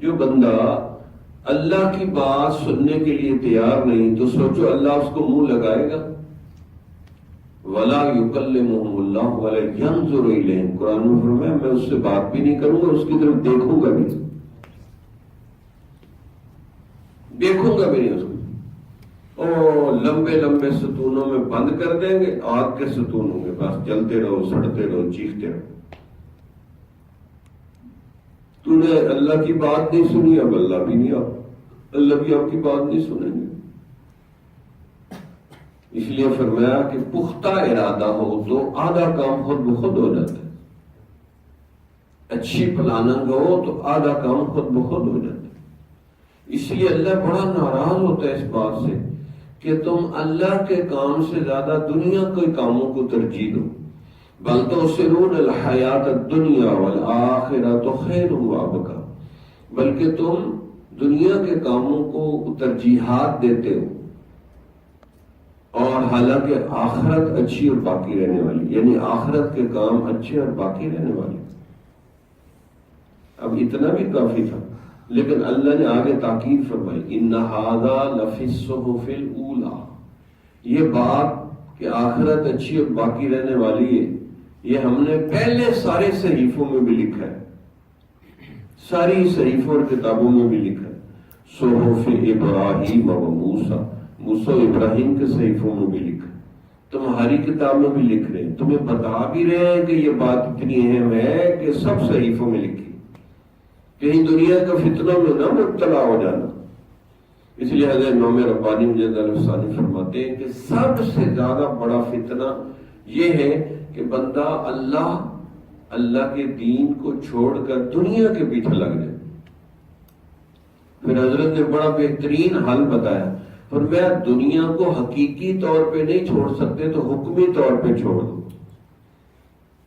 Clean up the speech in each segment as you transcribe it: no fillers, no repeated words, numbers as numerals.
جو بندہ اللہ کی بات سننے کے لیے تیار نہیں تو سوچو اللہ اس کو منہ لگائے گا؟ وَلَا يُكَلِّمُهُمُ اللَّهُ وَلَا يَنظُرُ إِلَيْهِمْ، قرآن میں فرمایا میں اس سے بات بھی نہیں کروں گا، اس کی طرف دیکھوں گا بھی نہیں، دیکھوں گا بھی نہیں اس کو۔ اور لمبے لمبے ستونوں میں بند کر دیں گے، آگ کے ستون ہوں گے، بس جلتے رہو، سڑتے رہو، چیختے رہو۔ تو نے اللہ کی بات نہیں سنی، اب اللہ بھی آپ کی بات نہیں سنیں گے۔ اس لیے فرمایا کہ پختہ ارادہ ہو تو آدھا کام خود بخود ہو جاتا ہے، اچھی پلاننگ ہو تو آدھا کام خود بخود ہو جاتا ہے۔ اس لیے اللہ بڑا ناراض ہوتا ہے اس بات سے کہ تم اللہ کے کام سے زیادہ دنیا کے کاموں کو ترجیح دو۔ بل تؤثرون الحیات الدنیا والآخرۃ خیر وابقیٰ، بلکہ تم دنیا کے کاموں کو ترجیحات دیتے ہو اور حالانکہ آخرت اچھی اور باقی رہنے والی، یعنی آخرت کے کام اچھے اور باقی رہنے والے۔ اب اتنا بھی کافی تھا، لیکن اللہ نے آگے تاکید فرمائی ان ھذا لفی الصحف الاولی، یہ بات کہ آخرت اچھی اور باقی رہنے والی ہے یہ ہم نے پہلے سارے صحیفوں میں بھی لکھا ہے، ساری صحیفوں اور کتابوں میں بھی لکھا ہے۔ صحف ابراہیم و موسیٰ، موسیٰ و ابراہیم کے صحیفوں میں بھی لکھا ہے، تمہاری کتاب میں بھی لکھ رہے ہیں، تمہیں بتا بھی رہے ہیں کہ یہ بات اتنی اہم ہے کہ سب صحیفوں میں لکھی، کہیں دنیا کا فتنوں میں نہ مبتلا ہو جانا۔ اس لیے حضرت امام ربانی مجدد الثانی فرماتے ہیں کہ سب سے زیادہ بڑا فتنہ یہ ہے کہ بندہ اللہ کے دین کو چھوڑ کر دنیا کے پیچھے لگ جائے۔ پھر حضرت نے بڑا بہترین حل بتایا، فرمایا دنیا کو حقیقی طور پہ نہیں چھوڑ سکتے تو حکمی طور پہ چھوڑ دو،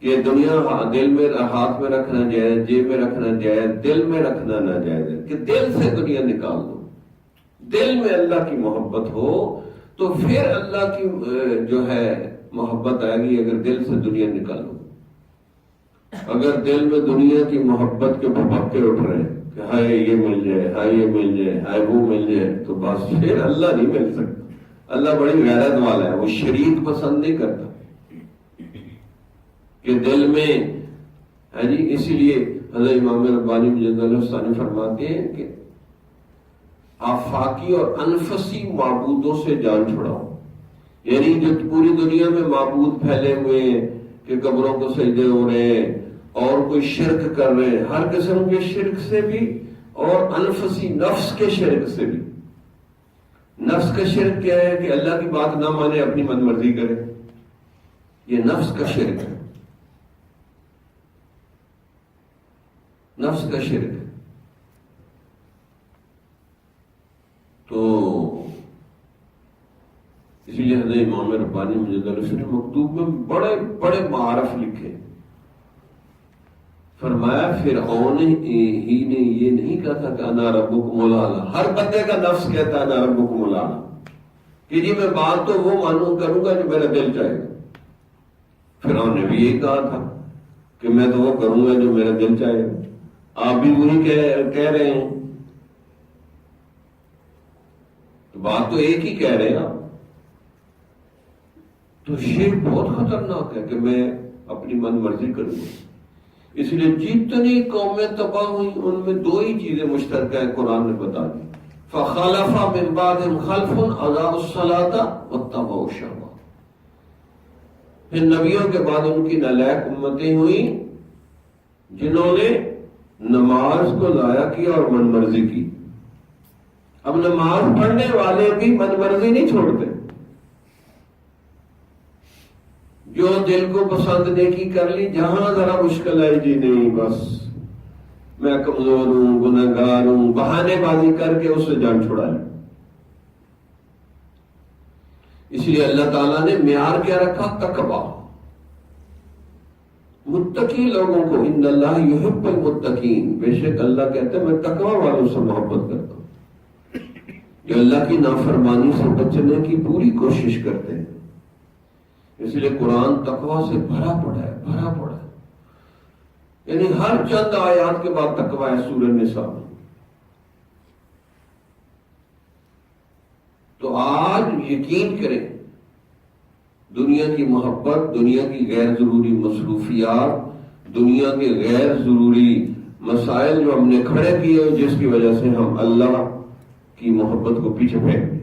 کہ دنیا دل میں ہاتھ میں رکھنا جائز، جیب میں رکھنا جائز، دل میں رکھنا نہ جائز، کہ دل سے دنیا نکال دو۔ دل میں اللہ کی محبت ہو تو پھر اللہ کی جو ہے محبت آئے گی، اگر دل سے دنیا نکالو۔ اگر دل میں دنیا کی محبت کے بھبکے اٹھ رہے ہیں کہ ہائے یہ مل جائے، ہائے یہ مل جائے، ہائے وہ مل جائے، تو بس پھر اللہ نہیں مل سکتا۔ اللہ بڑی غیرت والا ہے، وہ شریک پسند نہیں کرتا کہ دل میں ہے جی۔ اسی لیے حضرت امام ربانی مجدد الثانی فرماتے ہیں کہ آفاقی اور انفسی معبودوں سے جان چھڑاؤ، یعنی جو پوری دنیا میں معبود پھیلے ہوئے ہیں کہ قبروں کو سجدے ہو رہے ہیں اور کوئی شرک کر رہے ہیں، ہر قسم کے شرک سے بھی، اور انفسی نفس کے شرک سے بھی۔ نفس کا شرک کیا ہے؟ کہ اللہ کی بات نہ مانے، اپنی من مرضی کرے، یہ نفس کا شرک ہے، نفس کا شرک ہے۔ تو اسی لیے حضرت امام ربانی مجدد الثانی مکتوب میں بڑے بڑے معارف لکھے۔ فرمایا فرعون ہی نے یہ نہیں کہا تھا کہ انا ربکم الاعلی، ہر بندے کا نفس کہتا ہے انا ربکم الاعلی، کہ جی میں بات تو وہ مانوں کروں گا جو میرا دل چاہے گا۔ فرعون نے بھی یہی کہا تھا کہ میں تو وہ کروں گا جو میرا دل چاہے گا۔ آپ بھی وہی کہہ رہے ہیں، تو بات تو ایک ہی کہہ رہے ہیں آپ۔ تو شرک بہت خطرناک ہے کہ میں اپنی من مرضی کروں گا۔ اس لیے جتنی قومیں تباہ ہوئی ان میں دو ہی چیزیں مشترکہ ہیں، قرآن نے بتا دی، فخلف من بعدهم خلف اضاعوا الصلاۃ واتبعوا الشہوات۔ پھر نبیوں کے بعد ان کی نالائق امتیں ہوئیں جنہوں نے نماز کو ضائع کیا اور من مرضی کی۔ اب نماز پڑھنے والے بھی من مرضی نہیں چھوڑتے، جو دل کو پسند نیکی کر لی، جہاں ذرا مشکل آئی جی نہیں بس میں کمزور ہوں، گنہگار ہوں، بہانے بازی کر کے اس سے جان چھڑا لی۔ اس لیے اللہ تعالیٰ نے معیار کیا رکھا؟ تقویٰ۔ متقی لوگوں کو ان اللہ یحب المتقین، بے شک اللہ کہتے ہیں میں تقویٰ والوں سے محبت کرتا ہوں، جو اللہ کی نافرمانی سے بچنے کی پوری کوشش کرتے ہیں۔ اس لیے قرآن تقویٰ سے بھرا پڑا ہے، بھرا پڑا ہے، یعنی ہر چند آیات کے بعد تقویٰ ہے۔ سورہ نساء آج یقین کریں، دنیا کی محبت، دنیا کی غیر ضروری مصروفیات، دنیا کے غیر ضروری مسائل جو ہم نے کھڑے کیے، جس کی وجہ سے ہم اللہ کی محبت کو پیچھے پھینک دیں،